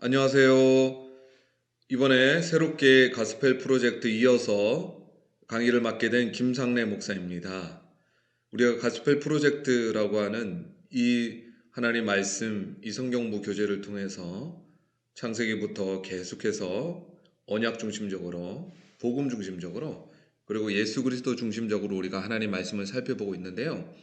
안녕하세요. 이번에 새롭게 가스펠 프로젝트 이어서 강의를 맡게 된 김상래 목사입니다. 우리가 가스펠 프로젝트라고 하는 이 하나님 말씀, 이 성경부 교재를 통해서 창세기부터 계속해서 언약 중심적으로, 복음 중심적으로, 그리고 예수 그리스도 중심적으로 우리가 하나님 말씀을 살펴보고 있는데요.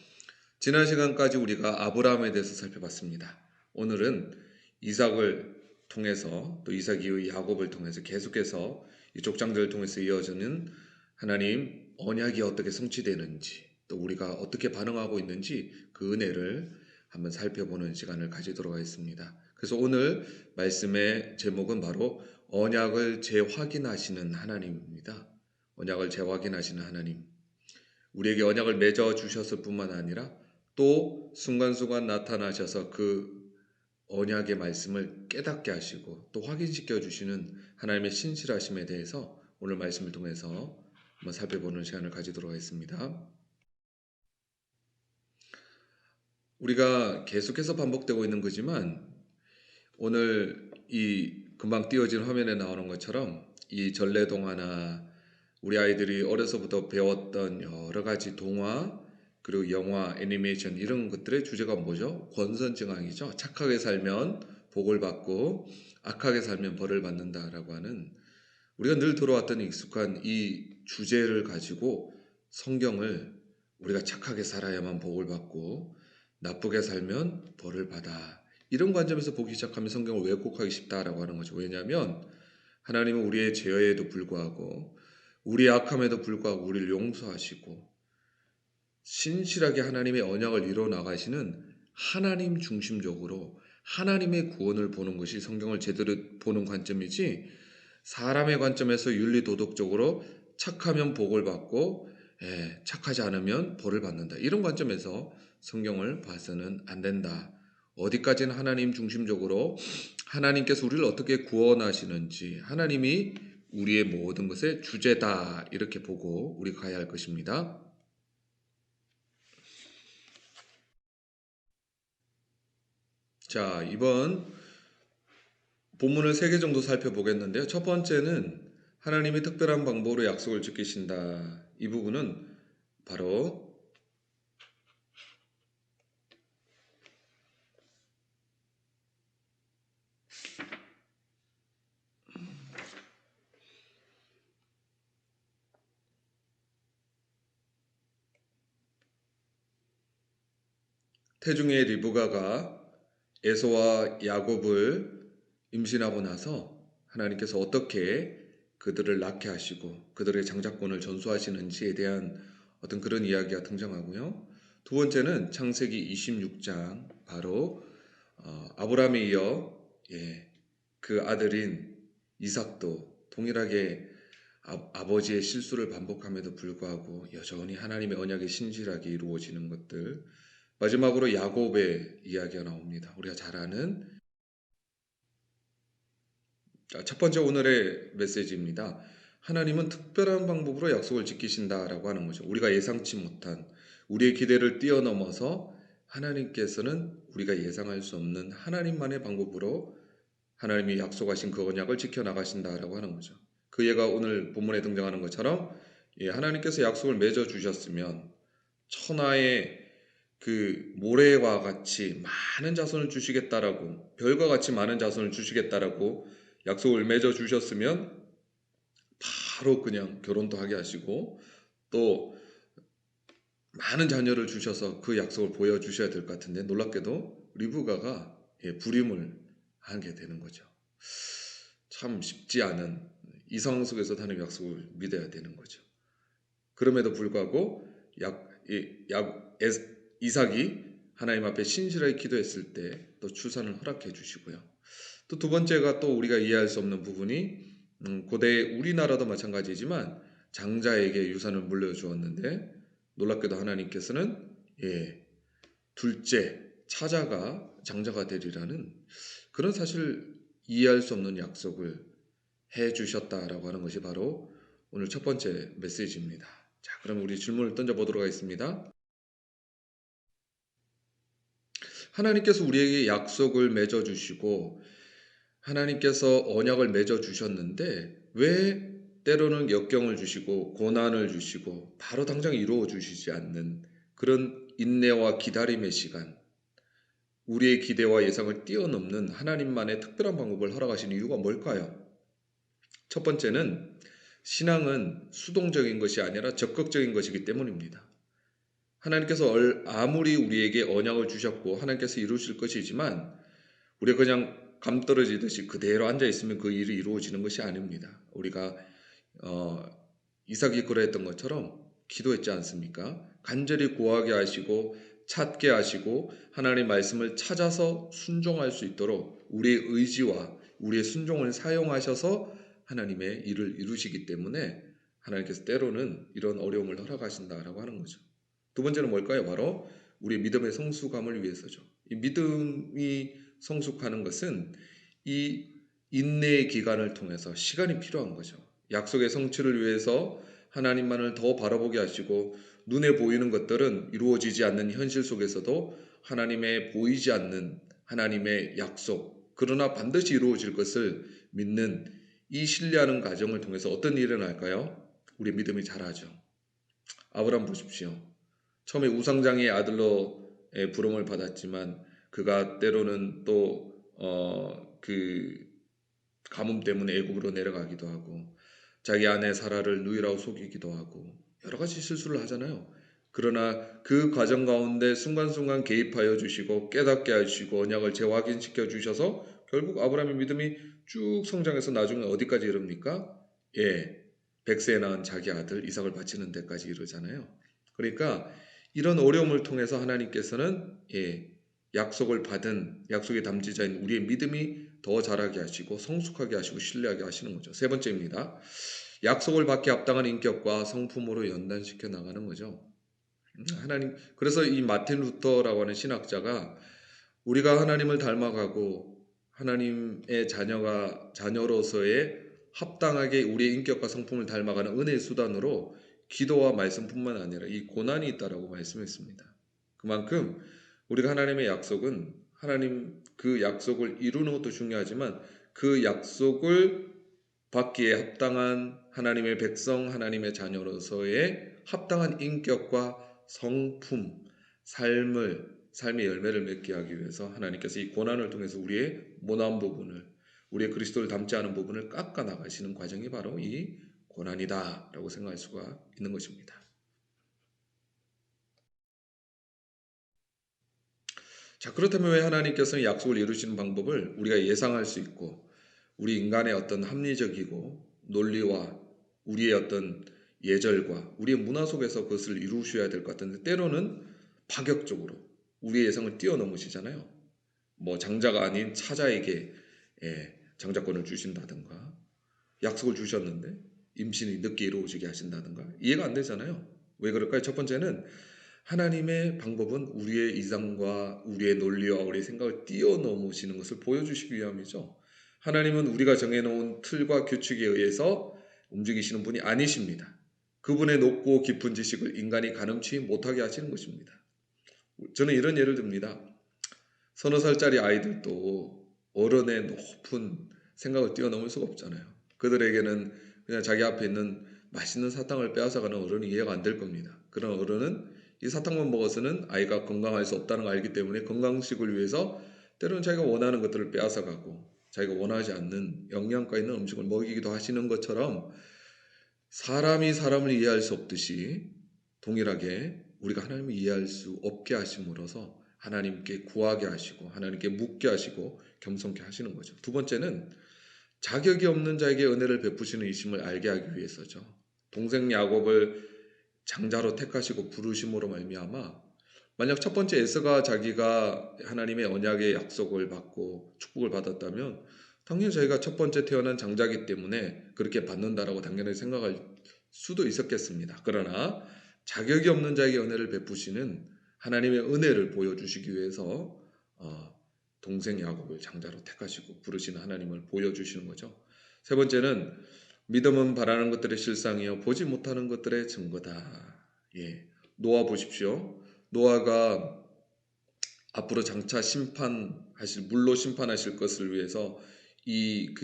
지난 시간까지 우리가 아브라함에 대해서 살펴봤습니다. 오늘은 이삭을 통해서 또 이삭 이후 야곱을 통해서 계속해서 이 족장들을 통해서 이어지는 하나님 언약이 어떻게 성취되는지 또 우리가 어떻게 반응하고 있는지 그 은혜를 한번 살펴보는 시간을 가지도록 하겠습니다. 그래서 오늘 말씀의 제목은 바로 언약을 재확인하시는 하나님입니다. 언약을 재확인하시는 하나님. 우리에게 언약을 맺어 주셨을 뿐만 아니라 또 순간순간 나타나셔서 그 언약의 말씀을 깨닫게 하시고 또 확인시켜 주시는 하나님의 신실하심에 대해서 오늘 말씀을 통해서 한번 살펴보는 시간을 가지도록 하겠습니다. 우리가 계속해서 반복되고 있는 거지만 오늘 이 금방 띄워진 화면에 나오는 것처럼 이 전래동화나 우리 아이들이 어려서부터 배웠던 여러 가지 동화 그리고 영화, 애니메이션 이런 것들의 주제가 뭐죠? 권선징악이죠. 착하게 살면 복을 받고 악하게 살면 벌을 받는다라고 하는 우리가 늘 들어왔던 익숙한 이 주제를 가지고 성경을 우리가 착하게 살아야만 복을 받고 나쁘게 살면 벌을 받아. 이런 관점에서 보기 시작하면 성경을 왜곡하기 쉽다라고 하는 거죠. 왜냐하면 하나님은 우리의 죄에도 불구하고 우리의 악함에도 불구하고 우리를 용서하시고 신실하게 하나님의 언약을 이루어 나가시는 하나님 중심적으로 하나님의 구원을 보는 것이 성경을 제대로 보는 관점이지 사람의 관점에서 윤리 도덕적으로 착하면 복을 받고 착하지 않으면 벌을 받는다. 이런 관점에서 성경을 봐서는 안 된다. 어디까지는 하나님 중심적으로 하나님께서 우리를 어떻게 구원하시는지 하나님이 우리의 모든 것의 주제다 이렇게 보고 우리가 가야 할 것입니다. 자, 이번 본문을 3개 정도 살펴보겠는데요. 첫 번째는 하나님이 특별한 방법으로 약속을 지키신다. 이 부분은 바로 태중의 리브가가 에서와 야곱을 임신하고 나서 하나님께서 어떻게 그들을 낳게 하시고 그들의 장자권을 전수하시는지에 대한 어떤 그런 이야기가 등장하고요. 두 번째는 창세기 26장 바로 아브라함에 이어 그 아들인 이삭도 동일하게 아버지의 실수를 반복함에도 불구하고 여전히 하나님의 언약이 신실하게 이루어지는 것들. 마지막으로 야곱의 이야기가 나옵니다. 우리가 잘 아는 첫 번째 오늘의 메시지입니다. 하나님은 특별한 방법으로 약속을 지키신다라고 하는 거죠. 우리가 예상치 못한 우리의 기대를 뛰어넘어서 하나님께서는 우리가 예상할 수 없는 하나님만의 방법으로 하나님이 약속하신 그 언약을 지켜나가신다라고 하는 거죠. 그 예가 오늘 본문에 등장하는 것처럼 하나님께서 약속을 맺어 주셨으면 천하의 그 모래와 같이 많은 자손을 주시겠다라고 별과 같이 많은 자손을 주시겠다라고 약속을 맺어 주셨으면 바로 그냥 결혼도 하게 하시고 또 많은 자녀를 주셔서 그 약속을 보여주셔야 될 것 같은데 놀랍게도 리브가가 불임을 하게 되는 거죠. 참 쉽지 않은 이상 속에서 하나님의 약속을 믿어야 되는 거죠. 그럼에도 불구하고 이삭이 하나님 앞에 신실하게 기도했을 때 또 출산을 허락해 주시고요. 또 두 번째가 또 우리가 이해할 수 없는 부분이 고대 우리나라도 마찬가지지만 장자에게 유산을 물려주었는데 놀랍게도 하나님께서는 둘째 차자가 장자가 되리라는 그런 사실 이해할 수 없는 약속을 해 주셨다라고 하는 것이 바로 오늘 첫 번째 메시지입니다. 자, 그럼 우리 질문을 던져보도록 하겠습니다. 하나님께서 우리에게 약속을 맺어주시고 하나님께서 언약을 맺어 주셨는데 왜 때로는 역경을 주시고 고난을 주시고 바로 당장 이루어 주시지 않는 그런 인내와 기다림의 시간, 우리의 기대와 예상을 뛰어넘는 하나님만의 특별한 방법을 허락하신 이유가 뭘까요? 첫 번째는 신앙은 수동적인 것이 아니라 적극적인 것이기 때문입니다. 하나님께서 아무리 우리에게 언약을 주셨고 하나님께서 이루실 것이지만 우리가 그냥 감 떨어지듯이 그대로 앉아 있으면 그 일이 이루어지는 것이 아닙니다. 우리가 어, 이삭이 그러했던 것처럼 기도했지 않습니까? 간절히 구하게 하시고 찾게 하시고 하나님의 말씀을 찾아서 순종할 수 있도록 우리의 의지와 우리의 순종을 사용하셔서 하나님의 일을 이루시기 때문에 하나님께서 때로는 이런 어려움을 허락하신다라고 하는 거죠. 두 번째는 뭘까요? 바로 우리의 믿음의 성숙함을 위해서죠. 이 믿음이 성숙하는 것은 이 인내의 기간을 통해서 시간이 필요한 거죠. 약속의 성취를 위해서 하나님만을 더 바라보게 하시고 눈에 보이는 것들은 이루어지지 않는 현실 속에서도 하나님의 보이지 않는 하나님의 약속, 그러나 반드시 이루어질 것을 믿는 이 신뢰하는 과정을 통해서 어떤 일이 일어날까요? 우리 믿음이 자라죠. 아브라함 보십시오. 처음에 우상장의 아들로 부름을 받았지만 그가 때로는 또 그 가뭄 때문에 애국으로 내려가기도 하고 자기 아내 사라를 누이라고 속이기도 하고 여러 가지 실수를 하잖아요. 그러나 그 과정 가운데 순간순간 개입하여 주시고 깨닫게 하시고 언약을 재확인시켜 주셔서 결국 아브라함의 믿음이 쭉 성장해서 나중에 어디까지 이릅니까? 예, 백세에 낳은 자기 아들 이삭을 바치는 데까지 이르잖아요. 그러니까 이런 어려움을 통해서 하나님께서는 약속을 받은 약속의 담지자인 우리의 믿음이 더 자라게 하시고 성숙하게 하시고 신뢰하게 하시는 거죠. 세 번째입니다. 약속을 받기 합당한 인격과 성품으로 연단시켜 나가는 거죠. 하나님 그래서 이 마틴 루터라고 하는 신학자가 우리가 하나님을 닮아가고 하나님의 자녀로서의 합당하게 우리의 인격과 성품을 닮아가는 은혜의 수단으로 기도와 말씀뿐만 아니라 이 고난이 있다라고 말씀했습니다. 그만큼 우리가 하나님의 약속은 하나님 그 약속을 이루는 것도 중요하지만 그 약속을 받기에 합당한 하나님의 백성, 하나님의 자녀로서의 합당한 인격과 성품, 삶의 열매를 맺게 하기 위해서 하나님께서 이 고난을 통해서 우리의 모난 부분을, 우리의 그리스도를 닮지 않은 부분을 깎아 나가시는 과정이 바로 이 고난이다라고 생각할 수가 있는 것입니다. 자, 그렇다면 왜 하나님께서는 약속을 이루시는 방법을 우리가 예상할 수 있고 우리 인간의 어떤 합리적이고 논리와 우리의 어떤 예절과 우리의 문화 속에서 그것을 이루셔야 될 것 같은데 때로는 파격적으로 우리의 예상을 뛰어넘으시잖아요. 뭐 장자가 아닌 차자에게 장자권을 주신다든가 약속을 주셨는데 임신이 늦게 이루어지게 하신다든가 이해가 안 되잖아요. 왜 그럴까요? 첫 번째는 하나님의 방법은 우리의 이상과 우리의 논리와 우리의 생각을 뛰어넘으시는 것을 보여주시기 위함이죠. 하나님은 우리가 정해놓은 틀과 규칙에 의해서 움직이시는 분이 아니십니다. 그분의 높고 깊은 지식을 인간이 가늠치 못하게 하시는 것입니다. 저는 이런 예를 듭니다. 서너 살짜리 아이들도 어른의 높은 생각을 뛰어넘을 수가 없잖아요. 그들에게는 그냥 자기 앞에 있는 맛있는 사탕을 빼앗아가는 어른이 이해가 안 될 겁니다. 그런 어른은 이 사탕만 먹어서는 아이가 건강할 수 없다는 걸 알기 때문에 건강식을 위해서 때로는 자기가 원하는 것들을 빼앗아가고 자기가 원하지 않는 영양가 있는 음식을 먹이기도 하시는 것처럼 사람이 사람을 이해할 수 없듯이 동일하게 우리가 하나님을 이해할 수 없게 하심으로써 하나님께 구하게 하시고 하나님께 묻게 하시고 겸손케 하시는 거죠. 두 번째는 자격이 없는 자에게 은혜를 베푸시는 이심을 알게 하기 위해서죠. 동생 야곱을 장자로 택하시고 부르심으로 말미암아 만약 첫 번째 에서가 자기가 하나님의 언약의 약속을 받고 축복을 받았다면 당연히 자기가 첫 번째 태어난 장자이기 때문에 그렇게 받는다라고 당연히 생각할 수도 있었겠습니다. 그러나 자격이 없는 자에게 은혜를 베푸시는 하나님의 은혜를 보여주시기 위해서 동생 야곱을 장자로 택하시고 부르시는 하나님을 보여주시는 거죠. 세 번째는 믿음은 바라는 것들의 실상이요 보지 못하는 것들의 증거다. 노아 보십시오. 노아가 앞으로 장차 물로 심판하실 것을 위해서 이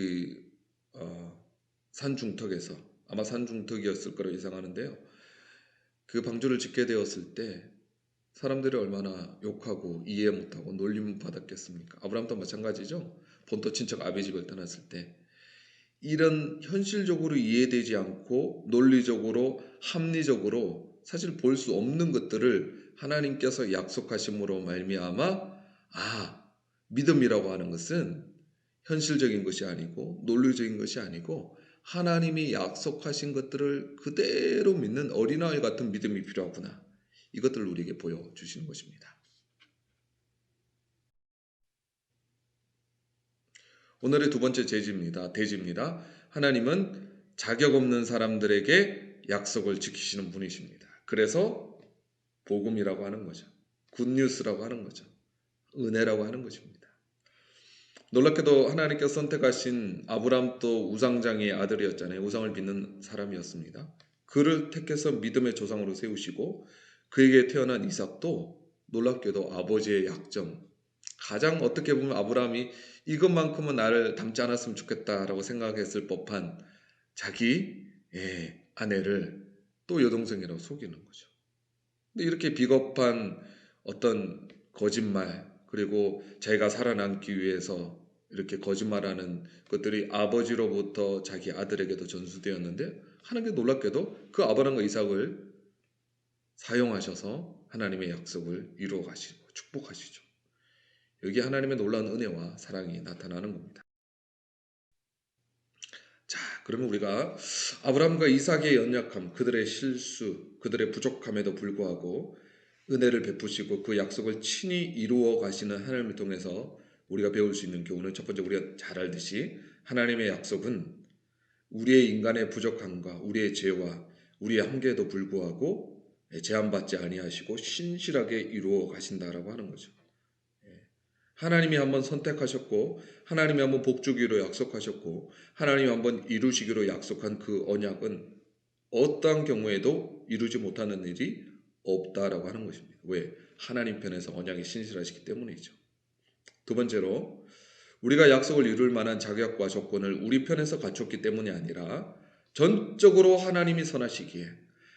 산중턱에서 아마 산중턱이었을 거로 예상하는데요. 그 방주를 짓게 되었을 때 사람들이 얼마나 욕하고 이해 못하고 놀림 받았겠습니까? 아브라함도 마찬가지죠. 본토 친척 아비 집을 떠났을 때 이런 현실적으로 이해되지 않고 논리적으로 합리적으로 사실 볼 수 없는 것들을 하나님께서 약속하심으로 말미암아 믿음이라고 하는 것은 현실적인 것이 아니고 논리적인 것이 아니고 하나님이 약속하신 것들을 그대로 믿는 어린아이 같은 믿음이 필요하구나. 이것들을 우리에게 보여주시는 것입니다. 오늘의 두 번째 대지입니다. 하나님은 자격 없는 사람들에게 약속을 지키시는 분이십니다. 그래서 복음이라고 하는 거죠. 굿뉴스라고 하는 거죠. 은혜라고 하는 것입니다. 놀랍게도 하나님께서 선택하신 아브람도 우상장의 아들이었잖아요. 우상을 믿는 사람이었습니다. 그를 택해서 믿음의 조상으로 세우시고 그에게 태어난 이삭도 놀랍게도 아버지의 약점, 가장 어떻게 보면 아브라함이 이것만큼은 나를 닮지 않았으면 좋겠다라고 생각했을 법한 자기 아내를 또 여동생이라고 속이는 거죠. 근데 이렇게 비겁한 어떤 거짓말 그리고 자기가 살아남기 위해서 이렇게 거짓말하는 것들이 아버지로부터 자기 아들에게도 전수되었는데 하나님께 놀랍게도 그 아브라함과 이삭을 사용하셔서 하나님의 약속을 이루어 가시고 축복하시죠. 여기 하나님의 놀라운 은혜와 사랑이 나타나는 겁니다. 자, 그러면 우리가 아브라함과 이삭의 연약함, 그들의 실수, 그들의 부족함에도 불구하고 은혜를 베푸시고 그 약속을 친히 이루어 가시는 하나님을 통해서 우리가 배울 수 있는 교훈은 첫 번째 우리가 잘 알듯이 하나님의 약속은 우리의 인간의 부족함과 우리의 죄와 우리의 한계에도 불구하고 제한받지 아니하시고 신실하게 이루어 가신다라고 하는 거죠. 하나님이 한번 선택하셨고 하나님이 한번 복주기로 약속하셨고 하나님이 한번 이루시기로 약속한 그 언약은 어떠한 경우에도 이루지 못하는 일이 없다라고 하는 것입니다. 왜? 하나님 편에서 언약이 신실하시기 때문이죠. 두 번째로 우리가 약속을 이룰 만한 자격과 조건을 우리 편에서 갖췄기 때문이 아니라 전적으로 하나님이 선하시기에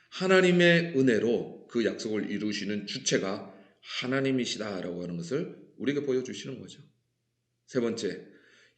하나님의 은혜로 그 약속을 이루시는 주체가 하나님이시다라고 하는 것을 우리에게 보여주시는 거죠. 세 번째,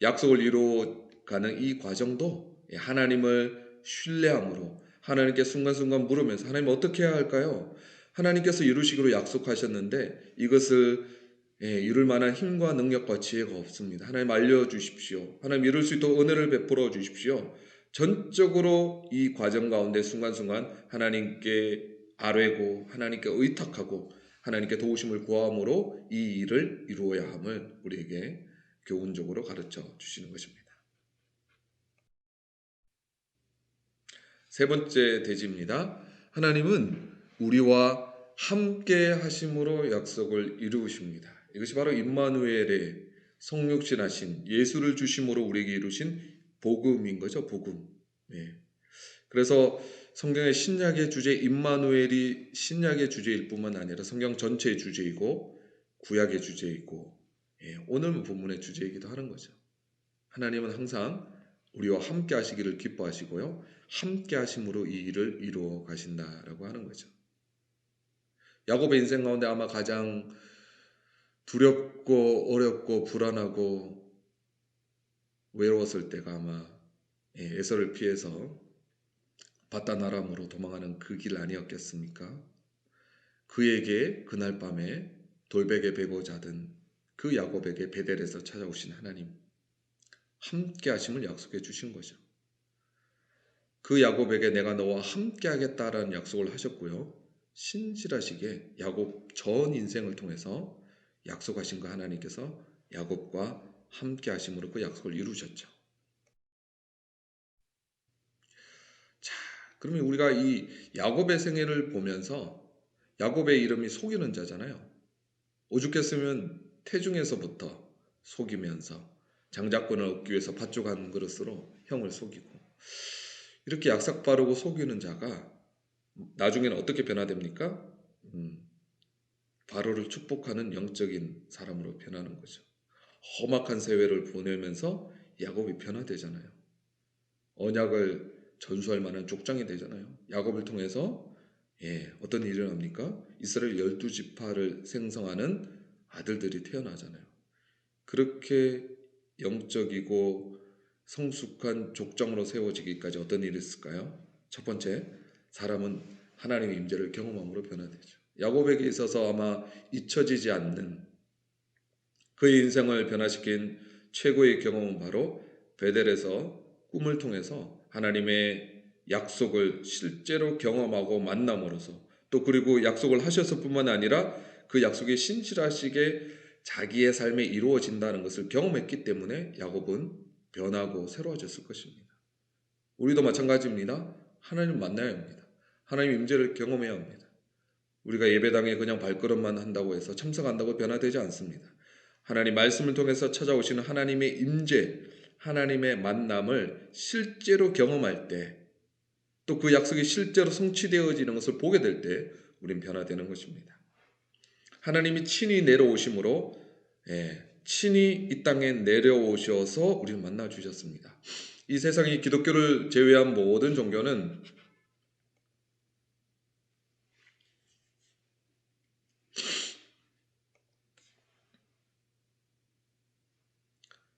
약속을 이루어가는 이 과정도 하나님을 신뢰함으로 하나님께 순간순간 물으면서 하나님 어떻게 해야 할까요? 하나님께서 이루시기로 약속하셨는데 이것을 이룰 만한 힘과 능력과 지혜가 없습니다. 하나님 알려주십시오. 하나님 이룰 수 있도록 은혜를 베풀어 주십시오. 전적으로 이 과정 가운데 순간순간 하나님께 아뢰고 하나님께 의탁하고 하나님께 도우심을 구함으로 이 일을 이루어야 함을 우리에게 교훈적으로 가르쳐 주시는 것입니다. 세 번째 대지입니다. 하나님은 우리와 함께 하심으로 약속을 이루십니다. 이것이 바로 임마누엘의 성육신 하신 예수를 주심으로 우리에게 이루신 복음인 거죠. 복음. 그래서 성경의 신약의 주제 임마누엘이 신약의 주제일 뿐만 아니라 성경 전체의 주제이고 구약의 주제이고 오늘 본문의 주제이기도 하는 거죠. 하나님은 항상 우리와 함께 하시기를 기뻐하시고요. 함께 하심으로 이 일을 이루어 가신다라고 하는 거죠. 야곱의 인생 가운데 아마 가장 두렵고 어렵고 불안하고 외로웠을 때가 아마 에서를 피해서 바단 아람으로 도망하는 그 길 아니었겠습니까? 그에게 그날 밤에 돌베개 베고 자던 그 야곱에게 베델에서 찾아오신 하나님 함께 하심을 약속해 주신 거죠. 그 야곱에게 내가 너와 함께 하겠다라는 약속을 하셨고요. 신실하시게 야곱 전 인생을 통해서 약속하신 그 하나님께서 야곱과 함께 하심으로 그 약속을 이루셨죠. 자, 그러면 우리가 이 야곱의 생애를 보면서 야곱의 이름이 속이는 자잖아요. 오죽했으면 태중에서부터 속이면서 장자권을 얻기 위해서 팥죽한 그릇으로 형을 속이고 이렇게 약삭 바르고 속이는 자가 나중에는 어떻게 변화됩니까? 바로를 축복하는 영적인 사람으로 변하는 거죠. 험악한 세월을 보내면서 야곱이 변화되잖아요. 언약을 전수할 만한 족장이 되잖아요. 야곱을 통해서 어떤 일이 일어납니까? 이스라엘 12지파를 생성하는 아들들이 태어나잖아요. 그렇게 영적이고 성숙한 족장으로 세워지기까지 어떤 일이 있을까요? 첫 번째, 사람은 하나님의 임재를 경험함으로 변화되죠. 야곱에게 있어서 아마 잊혀지지 않는 그의 인생을 변화시킨 최고의 경험은 바로 베델에서 꿈을 통해서 하나님의 약속을 실제로 경험하고 만남으로써, 또 그리고 약속을 하셨을 뿐만 아니라 그 약속이 신실하시게 자기의 삶에 이루어진다는 것을 경험했기 때문에 야곱은 변하고 새로워졌을 것입니다. 우리도 마찬가지입니다. 하나님 만나야 합니다. 하나님 임재를 경험해야 합니다. 우리가 예배당에 그냥 발걸음만 한다고 해서 참석한다고 변화되지 않습니다. 하나님 말씀을 통해서 찾아오시는 하나님의 임재, 하나님의 만남을 실제로 경험할 때, 또 그 약속이 실제로 성취되어지는 것을 보게 될 때 우린 변화되는 것입니다. 하나님이 친히 내려오심으로 친히 이 땅에 내려오셔서 우리를 만나 주셨습니다. 이 세상이 기독교를 제외한 모든 종교는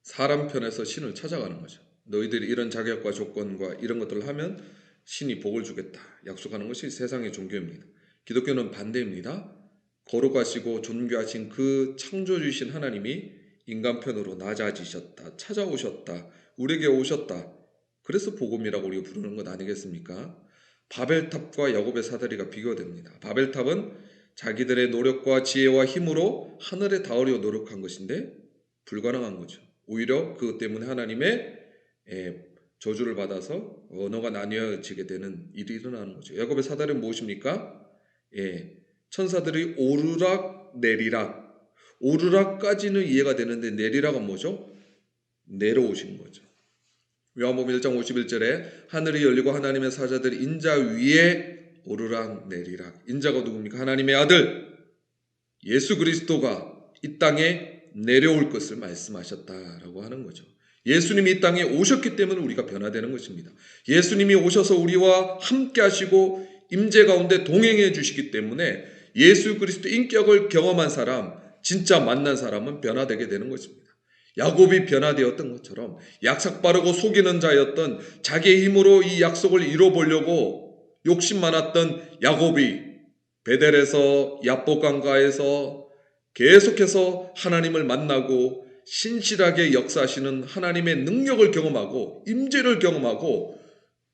사람 편에서 신을 찾아가는 거죠. 너희들이 이런 자격과 조건과 이런 것들을 하면 신이 복을 주겠다 약속하는 것이 세상의 종교입니다. 기독교는 반대입니다. 거룩하시고 존귀하신 그 창조주이신 하나님이 인간 편으로 낮아지셨다, 찾아오셨다, 우리에게 오셨다. 그래서 복음이라고 우리가 부르는 것 아니겠습니까? 바벨탑과 야곱의 사다리가 비교됩니다. 바벨탑은 자기들의 노력과 지혜와 힘으로 하늘에 닿으려 노력한 것인데 불가능한 거죠. 오히려 그것 때문에 하나님의 저주를 받아서 언어가 나뉘어지게 되는 일이 일어나는 거죠. 야곱의 사다리는 무엇입니까? 천사들이 오르락 내리락, 오르락까지는 이해가 되는데 내리락은 뭐죠? 내려오신 거죠. 요한복음 1장 51절에 하늘이 열리고 하나님의 사자들이 인자 위에 오르락 내리락. 인자가 누굽니까? 하나님의 아들 예수 그리스도가 이 땅에 내려올 것을 말씀하셨다라고 하는 거죠. 예수님이 이 땅에 오셨기 때문에 우리가 변화되는 것입니다. 예수님이 오셔서 우리와 함께 하시고 임재 가운데 동행해 주시기 때문에 예수 그리스도 인격을 경험한 사람, 진짜 만난 사람은 변화되게 되는 것입니다. 야곱이 변화되었던 것처럼 약삭 빠르고 속이는 자였던 자기의 힘으로 이 약속을 이뤄보려고 욕심 많았던 야곱이 베델에서 야복강가에서 계속해서 하나님을 만나고 신실하게 역사하시는 하나님의 능력을 경험하고 임재를 경험하고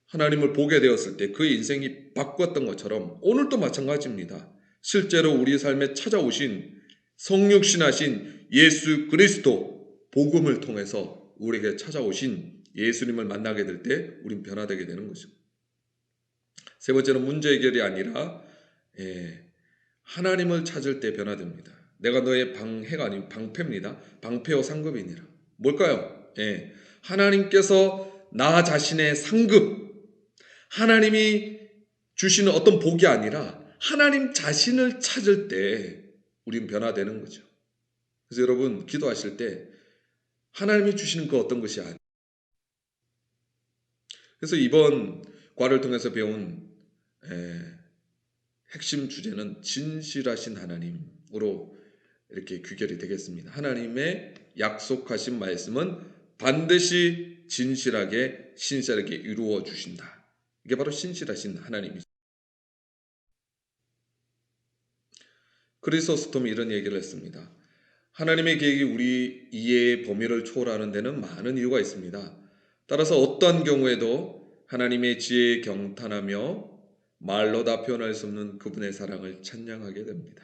하나님을 보게 되었을 때 그의 인생이 바뀌었던 것처럼 오늘도 마찬가지입니다. 실제로 우리 삶에 찾아오신 성육신하신 예수 그리스도 복음을 통해서 우리에게 찾아오신 예수님을 만나게 될 때 우린 변화되게 되는 것입니다. 세 번째는 문제 해결이 아니라 하나님을 찾을 때 변화됩니다. 내가 너의 방해가 아닌 방패입니다. 방패요 상급이니라. 뭘까요? 하나님께서 나 자신의 상급, 하나님이 주시는 어떤 복이 아니라 하나님 자신을 찾을 때 우린 변화되는 거죠. 그래서 여러분 기도하실 때 하나님이 주시는 그 어떤 것이 아니에요. 그래서 이번 과를 통해서 배운 핵심 주제는 진실하신 하나님으로 이렇게 귀결이 되겠습니다. 하나님의 약속하신 말씀은 반드시 진실하게 신실하게 이루어 주신다. 이게 바로 신실하신 하나님이죠. 크리소스톰이 이런 얘기를 했습니다. 하나님의 계획이 우리 이해의 범위를 초월하는 데는 많은 이유가 있습니다. 따라서 어떠한 경우에도 하나님의 지혜에 경탄하며 말로 다 표현할 수 없는 그분의 사랑을 찬양하게 됩니다.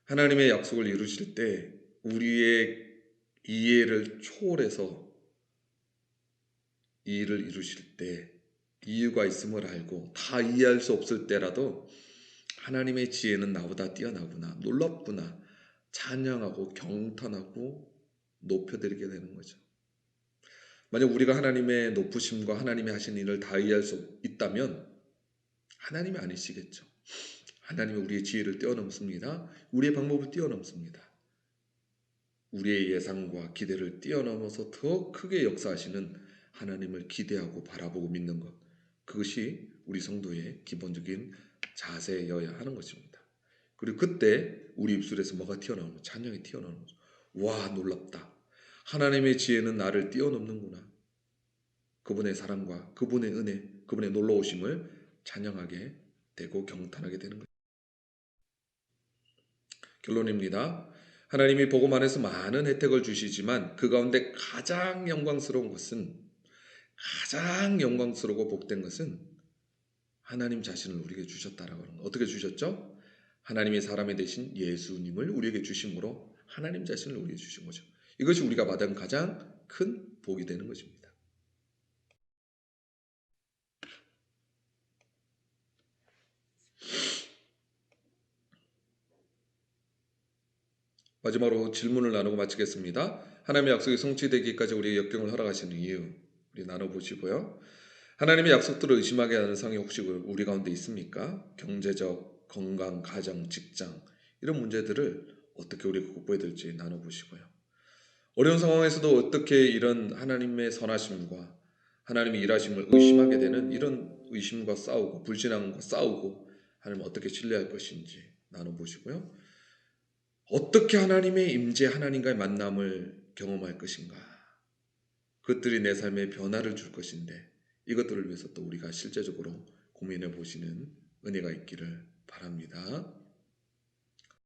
하나님의 약속을 이루실 때 우리의 이해를 초월해서 이 일을 이루실 때 이유가 있음을 알고 다 이해할 수 없을 때라도 하나님의 지혜는 나보다 뛰어나구나, 놀랍구나 찬양하고 경탄하고 높여드리게 되는 거죠. 만약 우리가 하나님의 높으심과 하나님의 하신 일을 다 이해할 수 있다면 하나님이 아니시겠죠. 하나님은 우리의 지혜를 뛰어넘습니다. 우리의 방법을 뛰어넘습니다. 우리의 예상과 기대를 뛰어넘어서 더 크게 역사하시는 하나님을 기대하고 바라보고 믿는 것. 그것이 우리 성도의 기본적인 자세여야 하는 것입니다. 그리고 그때 우리 입술에서 뭐가 튀어나오는 거죠? 찬양이 튀어나오는 거죠. 와, 놀랍다. 하나님의 지혜는 나를 뛰어넘는구나. 그분의 사랑과 그분의 은혜, 그분의 놀라우심을 찬양하게 되고 경탄하게 되는 거죠. 결론입니다. 하나님이 복음 안에서 많은 혜택을 주시지만 그 가운데 가장 영광스러우고 복된 것은 하나님 자신을 우리에게 주셨다라고 하는 거. 어떻게 주셨죠? 하나님의 사람이 되신 예수님을 우리에게 주심으로 하나님 자신을 우리에게 주신 거죠. 이것이 우리가 받은 가장 큰 복이 되는 것입니다. 마지막으로 질문을 나누고 마치겠습니다. 하나님의 약속이 성취되기까지 우리의 역경을 허락하시는 이유 우리 나눠보시고요. 하나님의 약속들을 의심하게 하는 상황이 혹시 우리 가운데 있습니까? 경제적, 건강, 가정, 직장 이런 문제들을 어떻게 우리가 극복해야 될지 나눠보시고요. 어려운 상황에서도 어떻게 이런 하나님의 선하심과 하나님의 일하심을 의심하게 되는 이런 의심과 싸우고 불신앙과 싸우고 하나님을 어떻게 신뢰할 것인지 나눠보시고요. 어떻게 하나님의 임재, 하나님과의 만남을 경험할 것인가? 그것들이 내 삶에 변화를 줄 것인데 이것들을 위해서 또 우리가 실제적으로 고민해 보시는 은혜가 있기를 바랍니다.